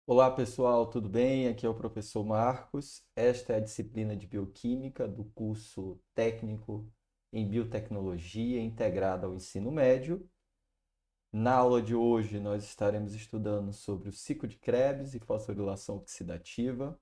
Olá pessoal, tudo bem? Aqui é o professor Marcos. Esta é a disciplina de Bioquímica do curso técnico em Biotecnologia integrado ao ensino médio. Na aula de hoje, nós estaremos estudando sobre o ciclo de Krebs e fosforilação oxidativa.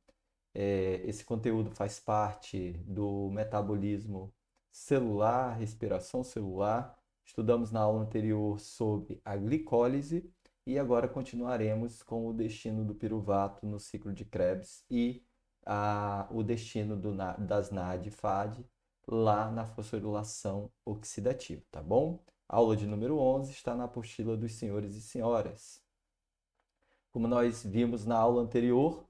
Esse conteúdo faz parte do metabolismo celular, respiração celular. Estudamos na aula anterior sobre a glicólise e agora continuaremos com o destino do piruvato no ciclo de Krebs e o destino das NAD e FAD lá na fosforilação oxidativa, tá bom? A aula de número 11 está na apostila dos senhores e senhoras. Como nós vimos na aula anterior,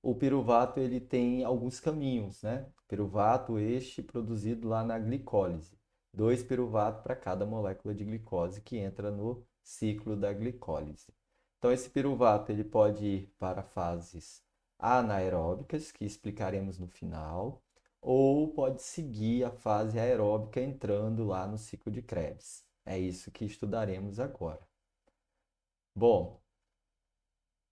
o piruvato ele tem alguns caminhos, né? Piruvato este produzido lá na glicólise. Dois piruvatos para cada molécula de glicose que entra no ciclo da glicólise. Então esse piruvato ele pode ir para fases anaeróbicas, que explicaremos no final, ou pode seguir a fase aeróbica entrando lá no ciclo de Krebs. É isso que estudaremos agora. Bom,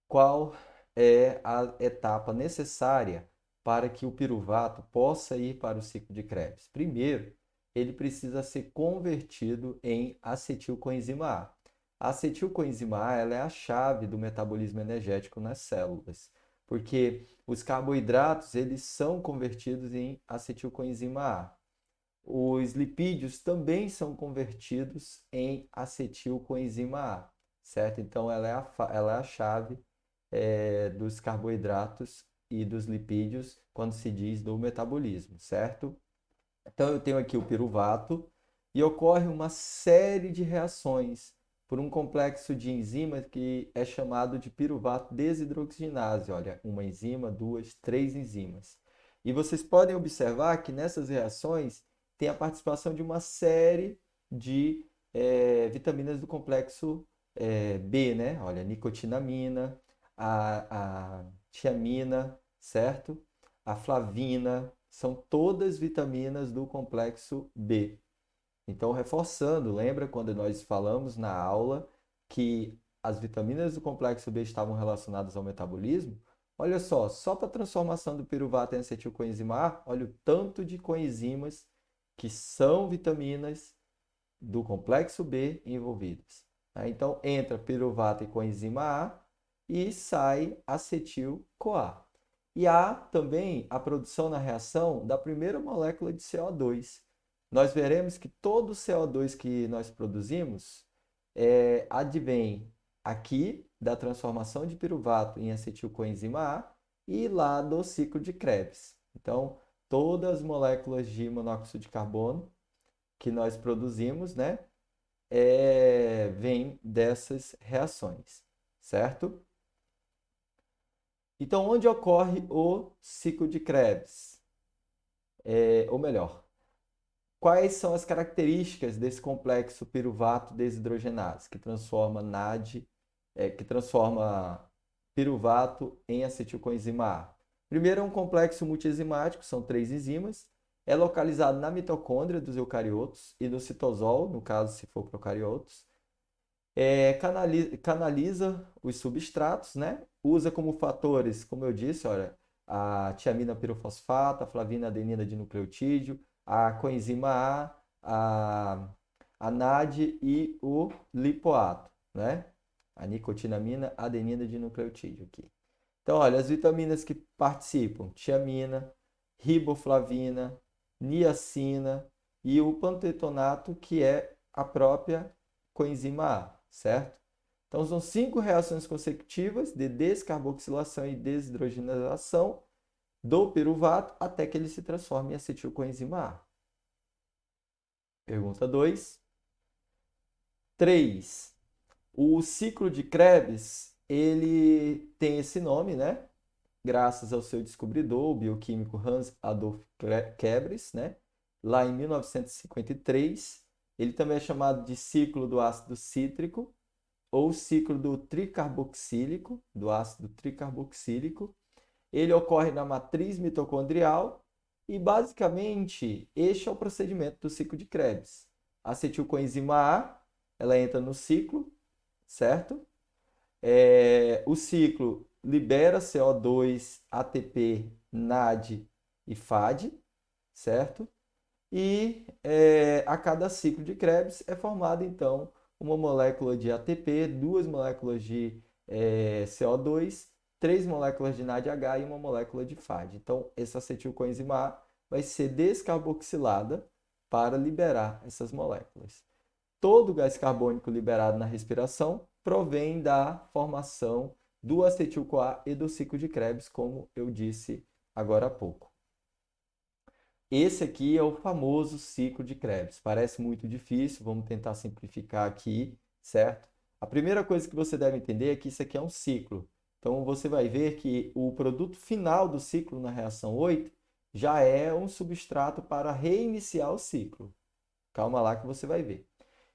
qual é a etapa necessária para que o piruvato possa ir para o ciclo de Krebs? Primeiro, ele precisa ser convertido em acetilcoenzima A. A acetilcoenzima A ela é a chave do metabolismo energético nas células, porque os carboidratos eles são convertidos em acetilcoenzima A. Os lipídios também são convertidos em acetilcoenzima A, certo? Então ela é a chave dos carboidratos e dos lipídios quando se diz do metabolismo, certo? Então eu tenho aqui o piruvato e ocorre uma série de reações por um complexo de enzimas que é chamado de piruvato desidroxigenase. Olha, uma enzima, duas, três enzimas. E vocês podem observar que nessas reações tem a participação de uma série de vitaminas do complexo B, né? Olha, nicotinamina, a tiamina, certo? A flavina, são todas vitaminas do complexo B. Então, reforçando, lembra quando nós falamos na aula que as vitaminas do complexo B estavam relacionadas ao metabolismo? Olha só para a transformação do piruvato em acetilcoenzima A, olha o tanto de coenzimas que são vitaminas do complexo B envolvidas. Então, entra piruvato e coenzima A e sai acetil-CoA. E há também a produção na reação da primeira molécula de CO2. Nós veremos que todo o CO2 que nós produzimos advém aqui da transformação de piruvato em acetilcoenzima A e lá do ciclo de Krebs. Então, todas as moléculas de monóxido de carbono que nós produzimos, né, vem dessas reações, certo? Então, onde ocorre o ciclo de Krebs? Ou melhor, quais são as características desse complexo piruvato desidrogenase que transforma NAD, que transforma piruvato em acetilcoenzima A? Primeiro é um complexo multienzimático, são três enzimas. É localizado na mitocôndria dos eucariotos e no citosol, no caso se for procariotos. Canaliza os substratos, né? Usa como fatores, como eu disse, olha, a tiamina pirofosfato, a flavina adenina de nucleotídeo, a coenzima a NAD e o lipoato, né? A nicotinamina adenina de nucleotídeo aqui. Então, olha, as vitaminas que participam: tiamina, riboflavina, niacina e o pantetonato, que é a própria coenzima A, certo? Então, são cinco reações consecutivas de descarboxilação e desidrogenação do piruvato até que ele se transforme em acetilcoenzima A. Pergunta 2. 3. O ciclo de Krebs, ele tem esse nome, né? Graças ao seu descobridor, o bioquímico Hans Adolf Krebs, né? Lá em 1953. Ele também é chamado de ciclo do ácido cítrico ou ciclo do tricarboxílico, do ácido tricarboxílico. Ele ocorre na matriz mitocondrial e, basicamente, este é o procedimento do ciclo de Krebs. A acetilcoenzima A, ela entra no ciclo, certo? O ciclo libera CO2, ATP, NAD e FAD, certo? E a cada ciclo de Krebs é formada, então, uma molécula de ATP, duas moléculas de CO2, três moléculas de NADH e uma molécula de FAD. Então, essa acetilcoenzima A vai ser descarboxilada para liberar essas moléculas. Todo gás carbônico liberado na respiração provém da formação do acetil-CoA e do ciclo de Krebs, como eu disse agora há pouco. Esse aqui é o famoso ciclo de Krebs. Parece muito difícil, vamos tentar simplificar aqui, certo? A primeira coisa que você deve entender é que isso aqui é um ciclo. Então, você vai ver que o produto final do ciclo na reação 8 já é um substrato para reiniciar o ciclo. Calma lá que você vai ver.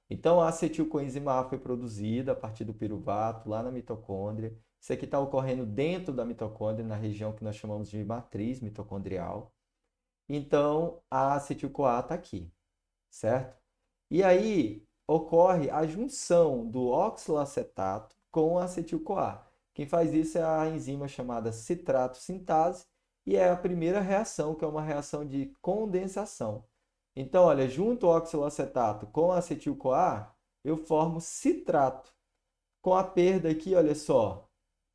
Então, a acetilcoenzima A foi produzida a partir do piruvato, lá na mitocôndria. Isso aqui está ocorrendo dentro da mitocôndria, na região que nós chamamos de matriz mitocondrial. Então, a acetil-CoA está aqui, certo? E aí, ocorre a junção do oxalacetato com a acetil-CoA. Quem faz isso é a enzima chamada citrato sintase e é a primeira reação, que é uma reação de condensação. Então, olha, junto o oxalacetato com a acetil-CoA, eu formo citrato. Com a perda aqui, olha só,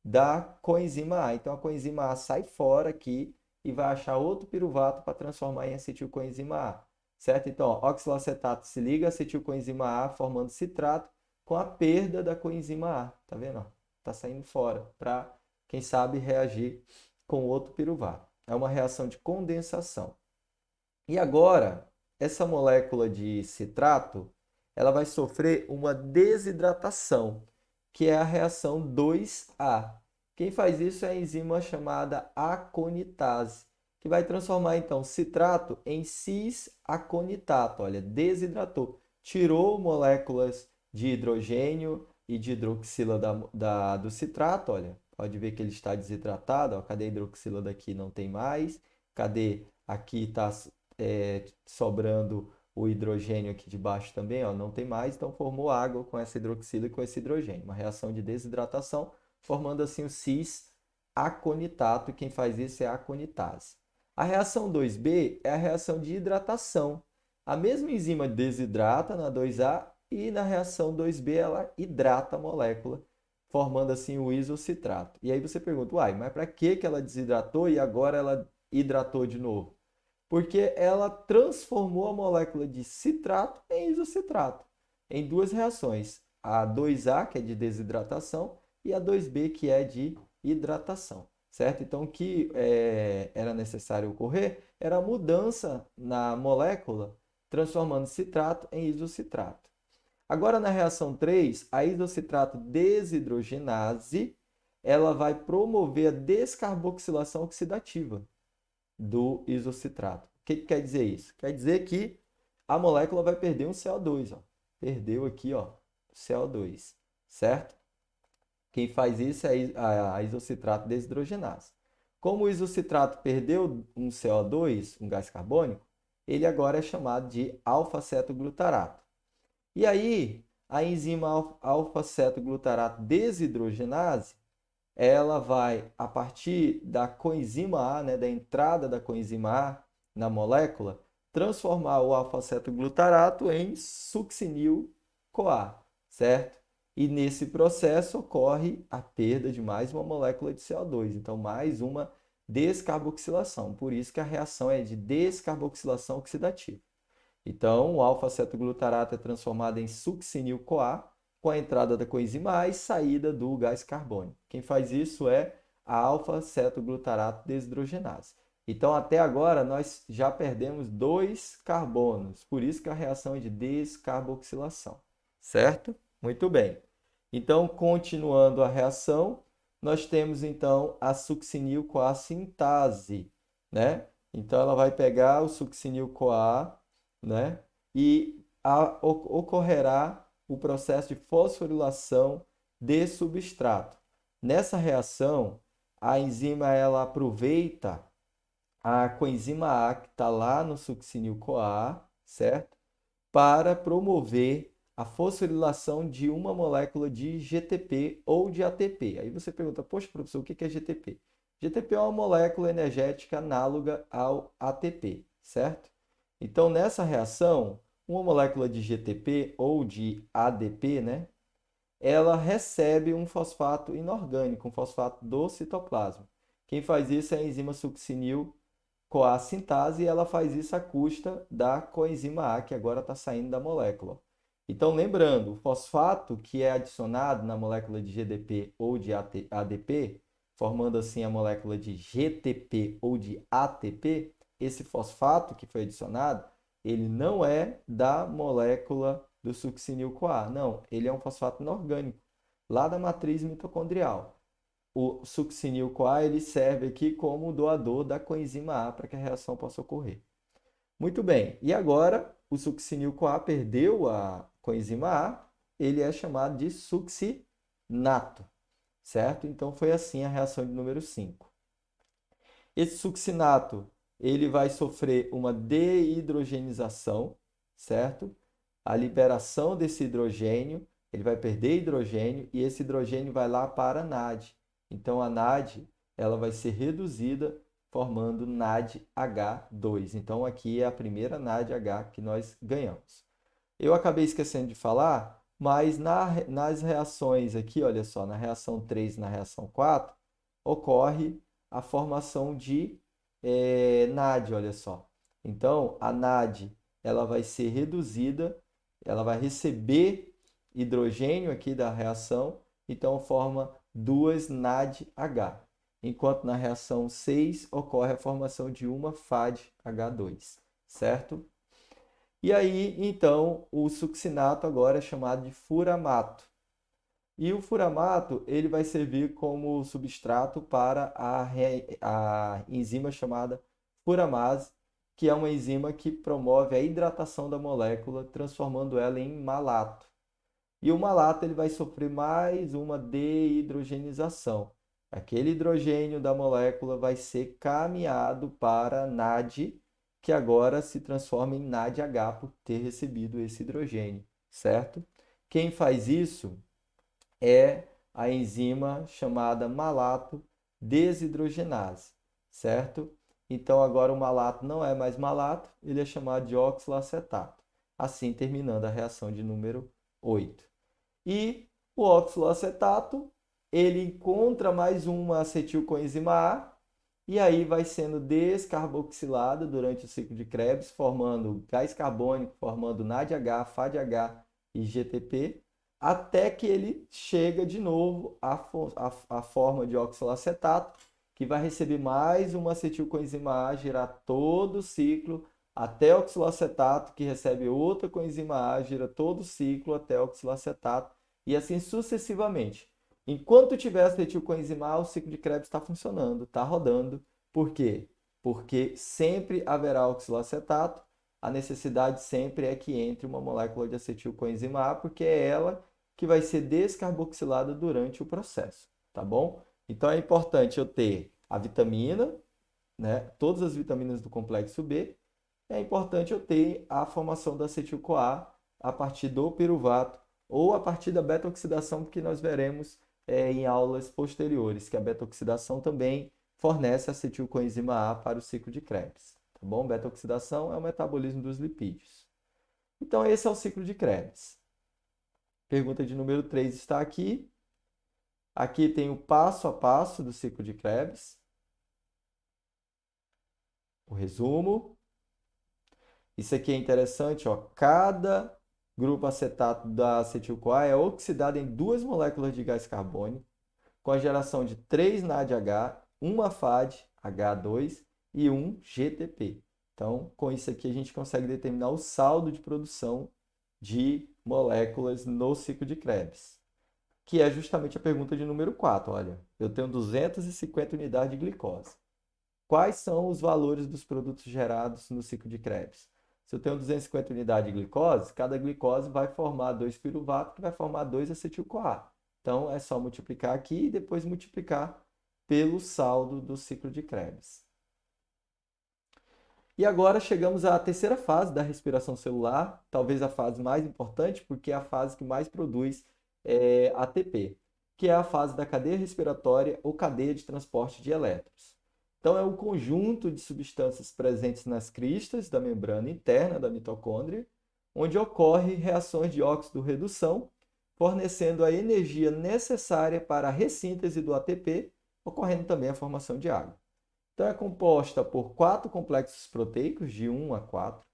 da coenzima A. Então, a coenzima A sai fora aqui e vai achar outro piruvato para transformar em acetilcoenzima A. Certo? Então, ó, oxalacetato se liga a acetilcoenzima A, formando citrato com a perda da coenzima A. Tá vendo? Está saindo fora para, quem sabe, reagir com outro piruvato. É uma reação de condensação. E agora, essa molécula de citrato, ela vai sofrer uma desidratação, que é a reação 2A. Quem faz isso é a enzima chamada aconitase, que vai transformar então citrato em cis-aconitato. Olha, desidratou, tirou moléculas de hidrogênio e de hidroxila do citrato. Olha, pode ver que ele está desidratado. Ó, cadê a hidroxila daqui? Não tem mais. Cadê? Aqui está sobrando o hidrogênio aqui de baixo também, ó, não tem mais, então formou água com essa hidroxila e com esse hidrogênio. Uma reação de desidratação, formando assim o cis-aconitato, e quem faz isso é a aconitase. A reação 2B é a reação de hidratação. A mesma enzima desidrata na 2A e na reação 2B ela hidrata a molécula, formando assim o isocitrato. E aí você pergunta, uai, mas para que ela desidratou e agora ela hidratou de novo? Porque ela transformou a molécula de citrato em isocitrato, em duas reações, a 2A, que é de desidratação, e a 2B, que é de hidratação, certo? Então, o que era necessário ocorrer era a mudança na molécula, transformando citrato em isocitrato. Agora, na reação 3, a isocitrato desidrogenase, ela vai promover a descarboxilação oxidativa do isocitrato. O que quer dizer isso? Quer dizer que a molécula vai perder um CO2, ó. Perdeu aqui, ó, CO2, certo? Quem faz isso é a isocitrato desidrogenase. Como o isocitrato perdeu um CO2, um gás carbônico, ele agora é chamado de alfa-cetoglutarato. E aí, a enzima alfa-cetoglutarato desidrogenase, ela vai, a partir da coenzima A, né, da entrada da coenzima A na molécula, transformar o alfa-cetoglutarato em succinil-CoA, certo? E nesse processo ocorre a perda de mais uma molécula de CO2, então mais uma descarboxilação. Por isso que a reação é de descarboxilação oxidativa. Então, o alfa-cetoglutarato é transformado em succinil-CoA, com a entrada da coenzima A e saída do gás carbônico. Quem faz isso é a alfa-cetoglutarato desidrogenase. Então, até agora, nós já perdemos 2 carbonos, por isso que a reação é de descarboxilação, certo? Muito bem. Então, continuando a reação, nós temos então a succinil-CoA sintase, né? Então, ela vai pegar o succinil-CoA, né? E ocorrerá o processo de fosforilação de substrato. Nessa reação, a enzima ela aproveita a coenzima A que está lá no succinil-CoA, certo? Para promover a fosforilação de uma molécula de GTP ou de ATP. Aí você pergunta, poxa, professor, o que é GTP? GTP é uma molécula energética análoga ao ATP, certo? Então, nessa reação, uma molécula de GTP ou de ADP, né, ela recebe um fosfato inorgânico, um fosfato do citoplasma. Quem faz isso é a enzima succinil-CoA sintase e ela faz isso à custa da coenzima A, que agora está saindo da molécula. Então, lembrando, o fosfato que é adicionado na molécula de GDP ou de ADP, formando assim a molécula de GTP ou de ATP, esse fosfato que foi adicionado, ele não é da molécula do succinil-CoA, não, ele é um fosfato inorgânico, lá da matriz mitocondrial. O succinil-CoA ele serve aqui como doador da coenzima A para que a reação possa ocorrer. Muito bem, e agora o succinil-CoA perdeu a coenzima A, ele é chamado de succinato, certo? Então foi assim a reação de número 5. Esse succinato, ele vai sofrer uma deidrogenização, certo? A liberação desse hidrogênio, ele vai perder hidrogênio e esse hidrogênio vai lá para a NAD. Então a NAD, ela vai ser reduzida formando NADH2. Então aqui é a primeira NADH que nós ganhamos. Eu acabei esquecendo de falar, mas nas reações aqui, olha só, na reação 3 e na reação 4, ocorre a formação de NAD, olha só. Então, a NAD ela vai ser reduzida, ela vai receber hidrogênio aqui da reação, então forma duas NADH. Enquanto na reação 6 ocorre a formação de uma FADH2, certo? E aí, então, o succinato agora é chamado de furamato. E o furamato ele vai servir como substrato para a enzima chamada furamase, que é uma enzima que promove a hidratação da molécula, transformando ela em malato. E o malato ele vai sofrer mais uma deidrogenização. Aquele hidrogênio da molécula vai ser caminhado para a NAD, que agora se transforma em NADH por ter recebido esse hidrogênio, certo? Quem faz isso é a enzima chamada malato desidrogenase, certo? Então agora o malato não é mais malato, ele é chamado de oxaloacetato. Assim terminando a reação de número 8. E o oxaloacetato, ele encontra mais uma acetilcoenzima A e aí vai sendo descarboxilado durante o ciclo de Krebs, formando gás carbônico, formando NADH, FADH e GTP, até que ele chega de novo à forma de oxaloacetato, que vai receber mais uma acetilcoenzima A, girar todo o ciclo até oxaloacetato, que recebe outra coenzima A, gira todo o ciclo até oxaloacetato, e assim sucessivamente. Enquanto tiver acetilcoenzima A, o ciclo de Krebs está funcionando, está rodando. Por quê? Porque sempre haverá oxaloacetato, a necessidade sempre é que entre uma molécula de acetilcoenzima A, porque é ela que vai ser descarboxilada durante o processo, tá bom? Então é importante eu ter a vitamina, né, todas as vitaminas do complexo B, é importante eu ter a formação da acetil-CoA a partir do piruvato ou a partir da beta-oxidação, porque nós veremos em aulas posteriores que a beta-oxidação também fornece acetilcoenzima A para o ciclo de Krebs. Tá bom? Beta-oxidação é o metabolismo dos lipídios. Então, esse é o ciclo de Krebs. Pergunta de número 3 está aqui. Aqui tem o passo a passo do ciclo de Krebs. O resumo. Isso aqui é interessante, ó. Cada grupo acetato da acetil-CoA é oxidado em duas moléculas de gás carbônico, com a geração de 3 NADH, uma FADH2 e um GTP. Então, com isso aqui, a gente consegue determinar o saldo de produção de moléculas no ciclo de Krebs, que é justamente a pergunta de número 4. Olha, eu tenho 250 unidades de glicose. Quais são os valores dos produtos gerados no ciclo de Krebs? Se eu tenho 250 unidades de glicose, cada glicose vai formar 2 piruvato, que vai formar 2 acetil-CoA. Então, é só multiplicar aqui e depois multiplicar pelo saldo do ciclo de Krebs. E agora chegamos à terceira fase da respiração celular, talvez a fase mais importante, porque é a fase que mais produz ATP, que é a fase da cadeia respiratória ou cadeia de transporte de elétrons. Então, é um conjunto de substâncias presentes nas cristas da membrana interna da mitocôndria, onde ocorre reações de óxido-redução, fornecendo a energia necessária para a ressíntese do ATP, ocorrendo também a formação de água. Então, é composta por 4 complexos proteicos, de 1 a 4,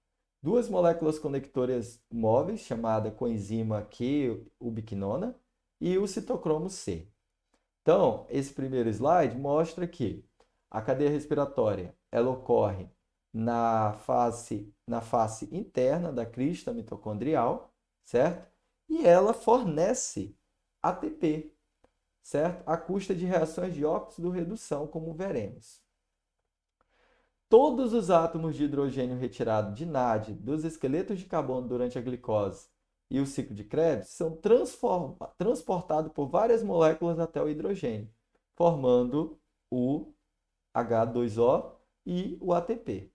duas moléculas conectoras móveis, chamada coenzima Q-ubiquinona, e o citocromo C. Então, esse primeiro slide mostra que a cadeia respiratória ela ocorre na face interna da crista mitocondrial, certo? E ela fornece ATP, certo? À custa de reações de óxido-redução, como veremos. Todos os átomos de hidrogênio retirado de NAD dos esqueletos de carbono durante a glicose e o ciclo de Krebs são transportados por várias moléculas até o hidrogênio, formando o H2O e o ATP.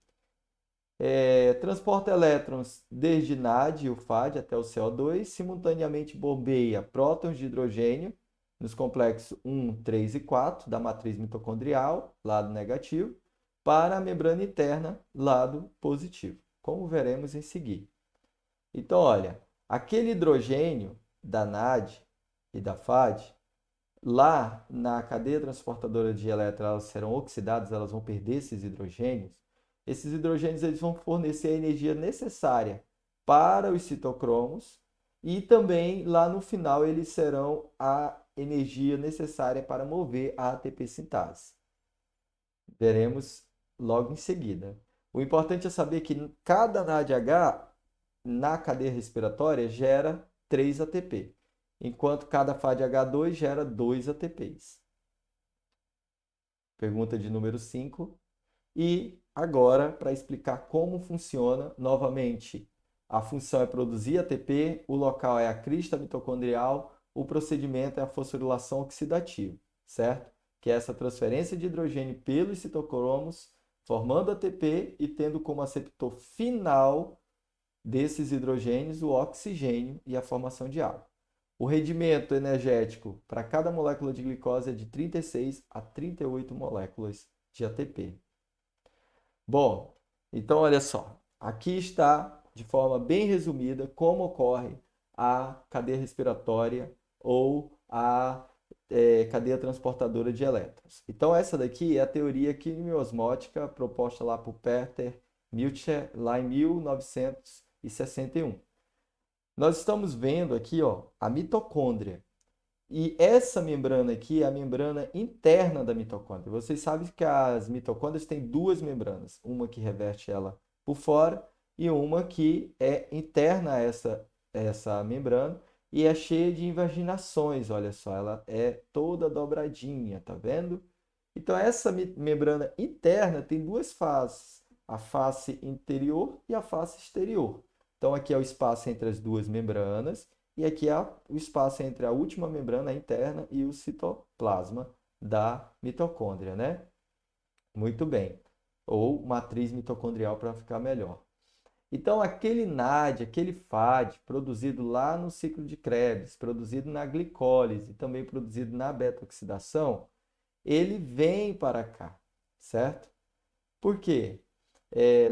Transporta elétrons desde NAD e o FAD até o CO2, simultaneamente bombeia prótons de hidrogênio nos complexos 1, 3 e 4 da matriz mitocondrial, lado negativo, para a membrana interna, lado positivo, como veremos em seguida. Então, olha, aquele hidrogênio da NAD e da FAD, lá na cadeia transportadora de elétrons, elas serão oxidadas, elas vão perder esses hidrogênios. Esses hidrogênios eles vão fornecer a energia necessária para os citocromos e também lá no final eles serão a energia necessária para mover a ATP sintase. Veremos logo em seguida. O importante é saber que cada NADH na cadeia respiratória gera 3 ATP, enquanto cada FADH2 gera 2 ATPs. Pergunta de número 5. E agora, para explicar como funciona, novamente, a função é produzir ATP, o local é a crista mitocondrial, o procedimento é a fosforilação oxidativa, certo? Que é essa transferência de hidrogênio pelos citocromos, formando ATP e tendo como aceptor final desses hidrogênios o oxigênio e a formação de água. O rendimento energético para cada molécula de glicose é de 36 a 38 moléculas de ATP. Bom, então olha só, aqui está de forma bem resumida como ocorre a cadeia respiratória ou a cadeia transportadora de elétrons. Então essa daqui é a teoria quimiosmótica proposta lá por Peter Milcher lá em 1961. Nós estamos vendo aqui, ó, a mitocôndria. E essa membrana aqui é a membrana interna da mitocôndria. Vocês sabem que as mitocôndrias têm duas membranas, uma que reveste ela por fora e uma que é interna a essa membrana e é cheia de invaginações, olha só, ela é toda dobradinha, tá vendo? Então essa membrana interna tem duas faces, a face interior e a face exterior. Então aqui é o espaço entre as duas membranas e aqui é o espaço entre a última membrana interna e o citoplasma da mitocôndria, né? Muito bem. Ou matriz mitocondrial para ficar melhor. Então, aquele NAD, aquele FAD, produzido lá no ciclo de Krebs, produzido na glicólise, também produzido na beta-oxidação, ele vem para cá, certo? Por quê?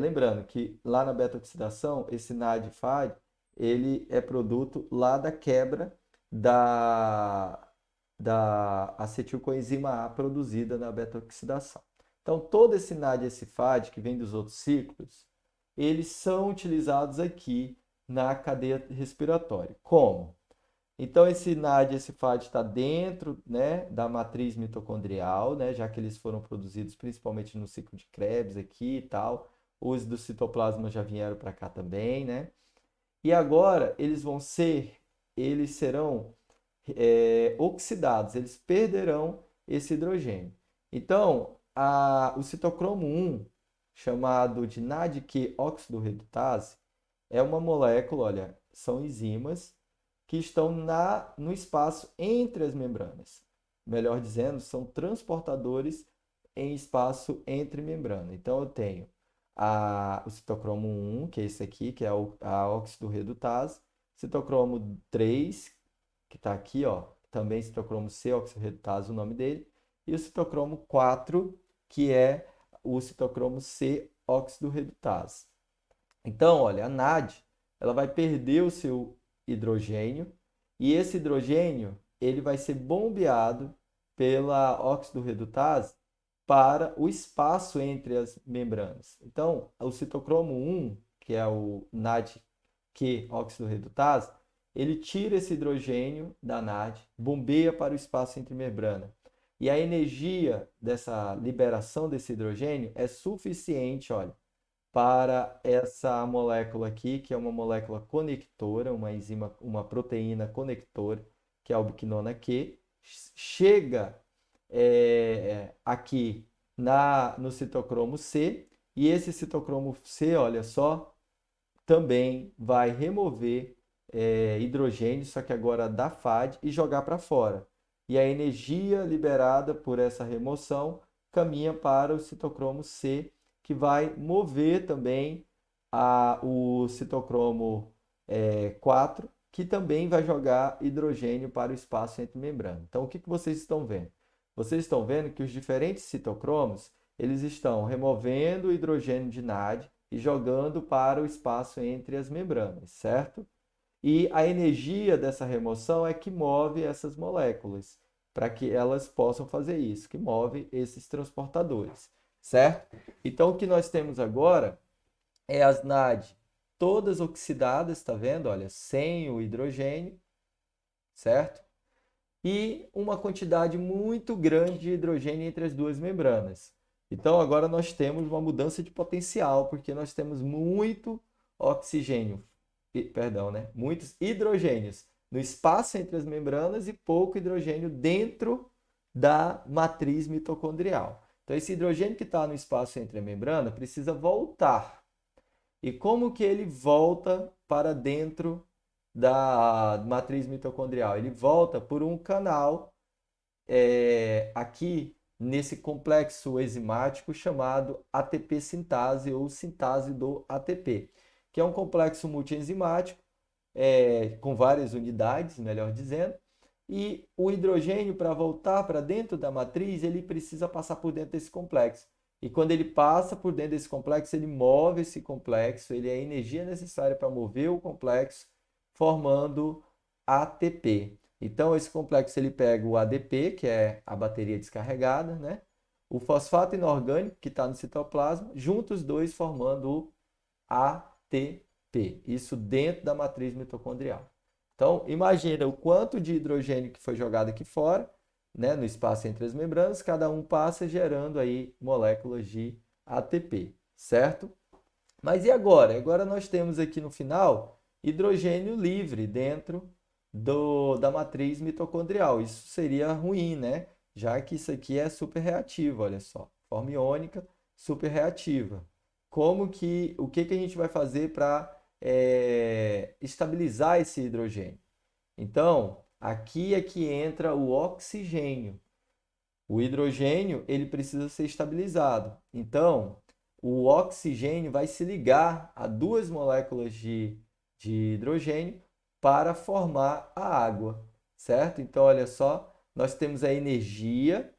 Lembrando que lá na beta-oxidação, esse NAD-FAD, ele é produto lá da quebra da acetilcoenzima A produzida na beta-oxidação. Então, todo esse NAD e esse FAD, que vem dos outros ciclos, eles são utilizados aqui na cadeia respiratória. Como? Então, esse NAD e esse FAD está dentro, né, da matriz mitocondrial, né, já que eles foram produzidos principalmente no ciclo de Krebs aqui e tal. Os do citoplasma já vieram para cá também, né? E agora eles serão oxidados, eles perderão esse hidrogênio. Então, o citocromo 1, chamado de NADQ óxido redutase, é uma molécula, olha, são enzimas que estão no espaço entre as membranas. Melhor dizendo, são transportadores em espaço entre membrana. Então, eu tenho o citocromo 1, que é esse aqui, que é a óxido redutase, citocromo 3, que está aqui, ó, também citocromo C, óxido redutase, o nome dele, e o citocromo 4, que é o citocromo C, óxido redutase. Então, olha, a NAD, ela vai perder o seu hidrogênio e esse hidrogênio, ele vai ser bombeado pela óxido redutase para o espaço entre as membranas. Então, o citocromo 1, que é o NADQ óxido redutase, ele tira esse hidrogênio da NAD, bombeia para o espaço entre membrana. E a energia dessa liberação desse hidrogênio é suficiente, olha, para essa molécula aqui, que é uma molécula conectora, uma enzima, uma proteína conectora, que é a ubiquinona Q, chega aqui no citocromo C, e esse citocromo C, olha só, também vai remover hidrogênio, só que agora da FAD, e jogar para fora. E a energia liberada por essa remoção caminha para o citocromo C, que vai mover também o citocromo 4, que também vai jogar hidrogênio para o espaço entre membranas. Então, o que vocês estão vendo? Vocês estão vendo que os diferentes citocromos, eles estão removendo o hidrogênio de NAD e jogando para o espaço entre as membranas, certo? E a energia dessa remoção é que move essas moléculas, para que elas possam fazer isso, que move esses transportadores, certo? Então, o que nós temos agora é as NAD todas oxidadas, tá vendo? Olha, sem o hidrogênio, certo? E uma quantidade muito grande de hidrogênio entre as duas membranas. Então, agora nós temos uma mudança de potencial, porque nós temos muito oxigênio, perdão, né? Muitos hidrogênios no espaço entre as membranas e pouco hidrogênio dentro da matriz mitocondrial. Então, esse hidrogênio que está no espaço entre a membrana precisa voltar. E como que ele volta para dentro da matriz mitocondrial? Ele volta por um canal aqui nesse complexo enzimático chamado ATP sintase ou sintase do ATP, que é um complexo multienzimático com várias unidades, melhor dizendo, e o hidrogênio, para voltar para dentro da matriz, ele precisa passar por dentro desse complexo. E quando ele passa por dentro desse complexo, ele move esse complexo, ele é a energia necessária para mover o complexo, formando ATP. Então, esse complexo ele pega o ADP, que é a bateria descarregada, né? O fosfato inorgânico, que está no citoplasma, juntos os dois formando o ATP. Isso dentro da matriz mitocondrial. Então, imagina o quanto de hidrogênio que foi jogado aqui fora, né, no espaço entre as membranas, cada um passa gerando aí moléculas de ATP, certo? Mas e agora? Agora nós temos aqui no final hidrogênio livre dentro da matriz mitocondrial. Isso seria ruim, né? Já que isso aqui é super reativo, olha só. Forma iônica super reativa. O que a gente vai fazer para estabilizar esse hidrogênio? Então, aqui é que entra o oxigênio. O hidrogênio, ele precisa ser estabilizado. Então, o oxigênio vai se ligar a duas moléculas de hidrogênio para formar a água, certo? Então, olha só, nós temos a energia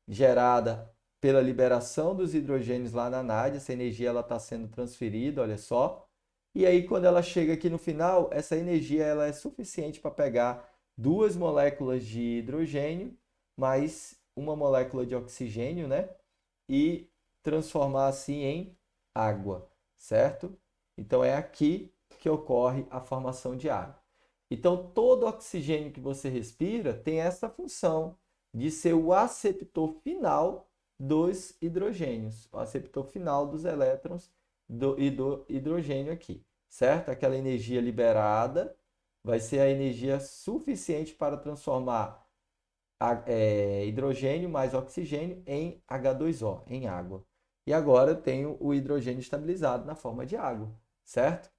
gerada pela liberação dos hidrogênios lá na NAD, essa energia ela está sendo transferida, olha só. E aí, quando ela chega aqui no final, essa energia ela é suficiente para pegar duas moléculas de hidrogênio mais uma molécula de oxigênio, né? E transformar assim em água, certo? Então é aqui que ocorre a formação de água. Então todo oxigênio que você respira tem essa função de ser o aceptor final dos hidrogênios, o aceptor final dos elétrons e do hidrogênio aqui, certo? Aquela energia liberada vai ser a energia suficiente para transformar hidrogênio mais oxigênio em H2O, em água. E agora eu tenho o hidrogênio estabilizado na forma de água, certo?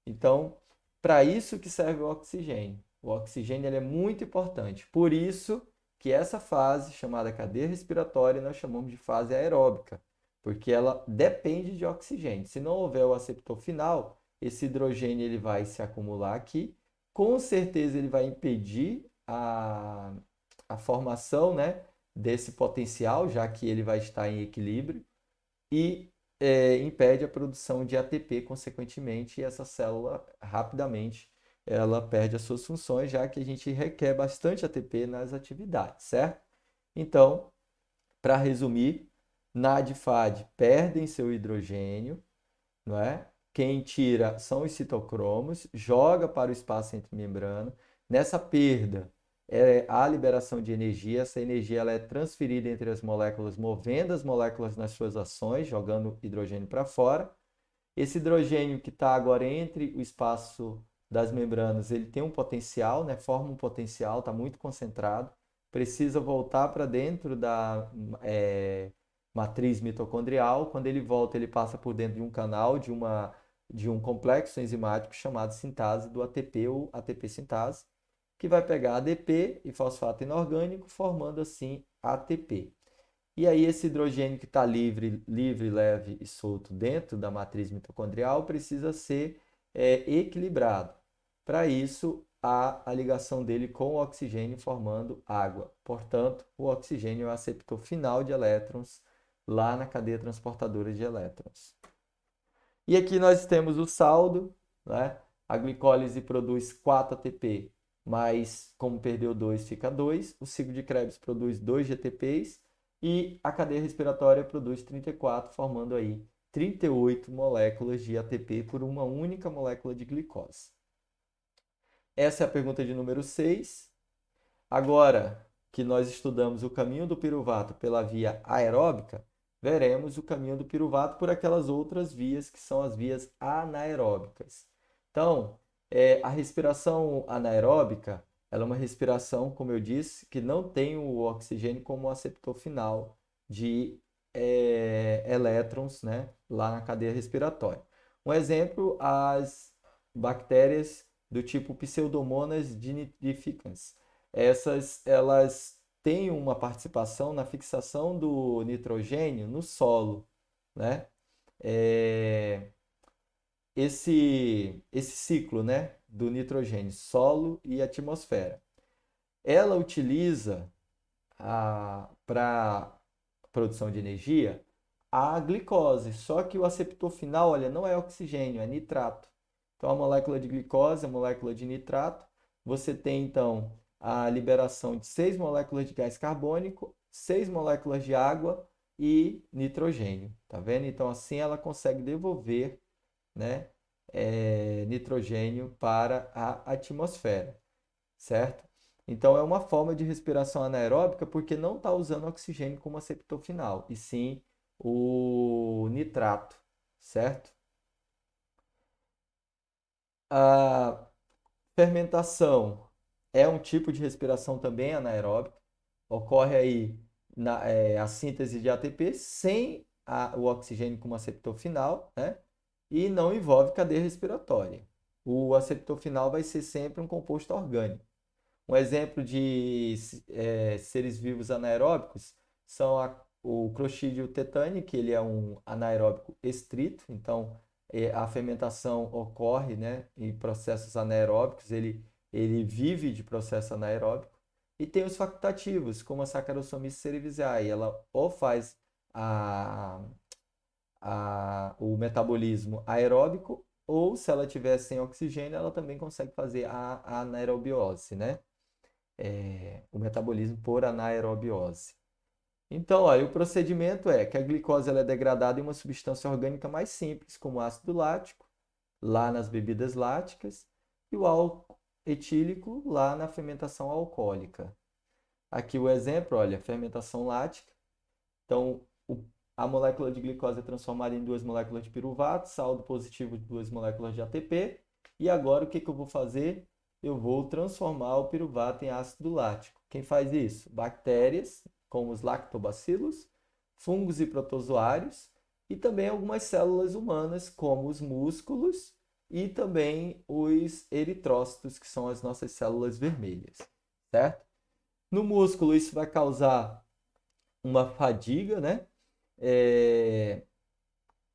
Então, para isso que serve o oxigênio. O oxigênio ele é muito importante. Por isso que essa fase, chamada cadeia respiratória, nós chamamos de fase aeróbica. porque ela depende de oxigênio. Se não houver o aceptor final, esse hidrogênio ele vai se acumular aqui, com certeza ele vai impedir a formação, né, desse potencial, já que ele vai estar em equilíbrio, e impede a produção de ATP, consequentemente, e essa célula rapidamente ela perde as suas funções, já que a gente requer bastante ATP nas atividades, certo? Então, para resumir, NAD e FAD perdem seu hidrogênio, não é? Quem tira são os citocromos, joga para o espaço entre membrana. Nessa perda, há liberação de energia. Essa energia ela é transferida entre as moléculas, movendo as moléculas nas suas ações, jogando hidrogênio para fora. Esse hidrogênio que está agora entre o espaço das membranas, ele tem um potencial, né? Forma um potencial, está muito concentrado. Precisa voltar para dentro da matriz mitocondrial. Quando ele volta, ele passa por dentro de um canal de um complexo enzimático chamado sintase do ATP ou ATP sintase, que vai pegar ADP e fosfato inorgânico, formando assim ATP. E aí esse hidrogênio que está livre, leve e solto dentro da matriz mitocondrial precisa ser equilibrado. Para isso, há a ligação dele com o oxigênio formando água. Portanto, o oxigênio é o aceptor final de elétrons lá na cadeia transportadora de elétrons. E aqui nós temos o saldo, né? A glicólise produz 4 ATP, mas como perdeu 2, fica 2. O ciclo de Krebs produz 2 GTPs e a cadeia respiratória produz 34, formando aí 38 moléculas de ATP por uma única molécula de glicose. Essa é a pergunta de número 6. Agora que nós estudamos o caminho do piruvato pela via aeróbica, veremos o caminho do piruvato por aquelas outras vias que são as vias anaeróbicas. Então, a respiração anaeróbica, ela é uma respiração, como eu disse, que não tem o oxigênio como aceptor final de elétrons, né, lá na cadeia respiratória. Um exemplo, as bactérias do tipo Pseudomonas nidificans. Elas têm uma participação na fixação do nitrogênio no solo, né? É, esse ciclo, né, do nitrogênio, solo e atmosfera. Ela utiliza para produção de energia a glicose, só que o aceptor final, olha, não é oxigênio, é nitrato. Então a molécula de glicose, a molécula de nitrato, você tem então a liberação de 6 moléculas de gás carbônico, 6 moléculas de água e nitrogênio, tá vendo? Então assim ela consegue devolver, né, nitrogênio para a atmosfera, certo? Então é uma forma de respiração anaeróbica porque não está usando oxigênio como aceptor final, e sim o nitrato, certo? A fermentação é um tipo de respiração também anaeróbica. Ocorre aí a síntese de ATP sem o oxigênio como aceptor final, né? E não envolve cadeia respiratória. O aceptor final vai ser sempre um composto orgânico. Um exemplo de seres vivos anaeróbicos são o Clostridium tetani, que ele é um anaeróbico estrito, então a fermentação ocorre, né, em processos anaeróbicos, ele vive de processo anaeróbico. E tem os facultativos, como a Saccharomyces cerevisiae, ela ou faz a, o metabolismo aeróbico, ou se ela tiver sem oxigênio, ela também consegue fazer a anaerobiose, né? O metabolismo por anaerobiose. Então, olha, o procedimento é que a glicose ela é degradada em uma substância orgânica mais simples, como ácido lático, lá nas bebidas láticas, e o álcool etílico lá na fermentação alcoólica. Aqui o exemplo, olha, fermentação lática. Então, a molécula de glicose é transformada em 2 moléculas de piruvato, saldo positivo de 2 moléculas de ATP. E agora o que eu vou fazer? Eu vou transformar o piruvato em ácido lático. Quem faz isso? Bactérias, como os lactobacilos, fungos e protozoários, e também algumas células humanas, como os músculos e também os eritrócitos, que são as nossas células vermelhas, certo? No músculo, isso vai causar uma fadiga, né?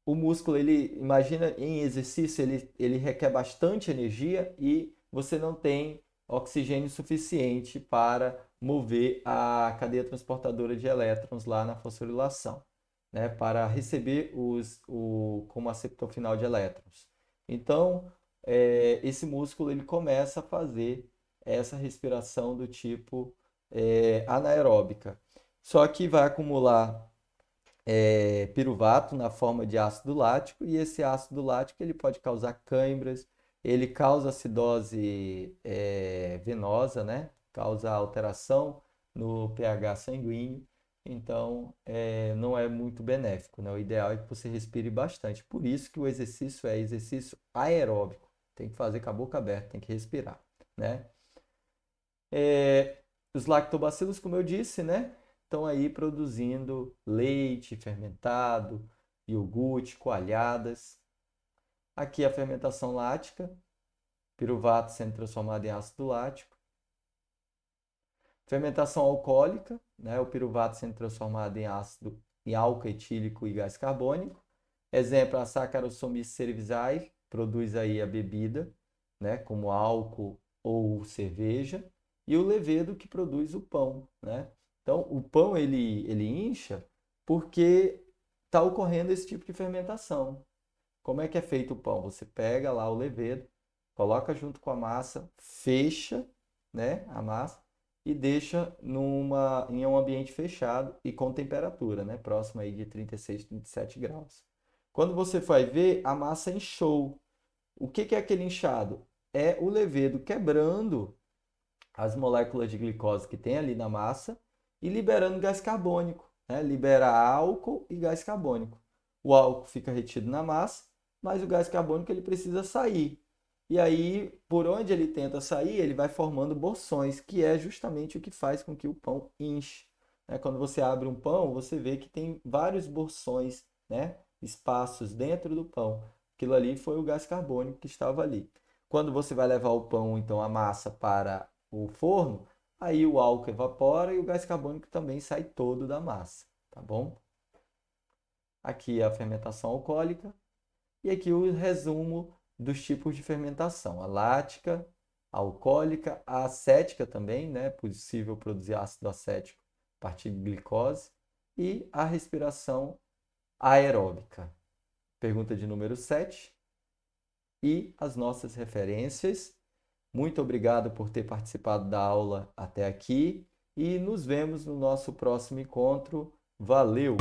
O músculo, ele, imagina, em exercício, ele requer bastante energia e você não tem oxigênio suficiente para mover a cadeia transportadora de elétrons lá na fosforilação, né, para receber como aceptor final de elétrons. Então, esse músculo ele começa a fazer essa respiração do tipo anaeróbica. Só que vai acumular piruvato na forma de ácido lático e esse ácido lático ele pode causar cãibras, ele causa acidose venosa, né? Causa alteração no pH sanguíneo, então não é muito benéfico, né? O ideal é que você respire bastante. Por isso que o exercício é exercício aeróbico, tem que fazer com a boca aberta, tem que respirar, né? Os lactobacilos, como eu disse, né, estão aí produzindo leite fermentado, iogurte, coalhadas. Aqui a fermentação lática, piruvato sendo transformado em ácido lático. Fermentação alcoólica, né, o piruvato sendo transformado em álcool etílico e gás carbônico. Exemplo, a Saccharomyces cerevisiae produz aí a bebida, né, como álcool ou cerveja, e o levedo que produz o pão, né? Então, o pão ele incha porque está ocorrendo esse tipo de fermentação. Como é que é feito o pão? Você pega lá o levedo, coloca junto com a massa, fecha, né, a massa e deixa em um ambiente fechado e com temperatura, né, próximo aí de 36, 37 graus. Quando você vai ver, a massa inchou. O que é aquele inchado? É o levedo quebrando as moléculas de glicose que tem ali na massa e liberando gás carbônico, né? Libera álcool e gás carbônico. O álcool fica retido na massa, mas o gás carbônico ele precisa sair. E aí, por onde ele tenta sair, ele vai formando bolsões, que é justamente o que faz com que o pão inche. Né? Quando você abre um pão, você vê que tem vários bolsões, né? Espaços dentro do pão. Aquilo ali foi o gás carbônico que estava ali. Quando você vai levar o pão, então a massa para o forno, aí o álcool evapora e o gás carbônico também sai todo da massa, tá bom? Aqui é a fermentação alcoólica e aqui o resumo dos tipos de fermentação: a lática, a alcoólica, a acética também, né? Possível produzir ácido acético a partir de glicose, e a respiração aeróbica. Pergunta de número 7. E as nossas referências. Muito obrigado por ter participado da aula até aqui e nos vemos no nosso próximo encontro. Valeu!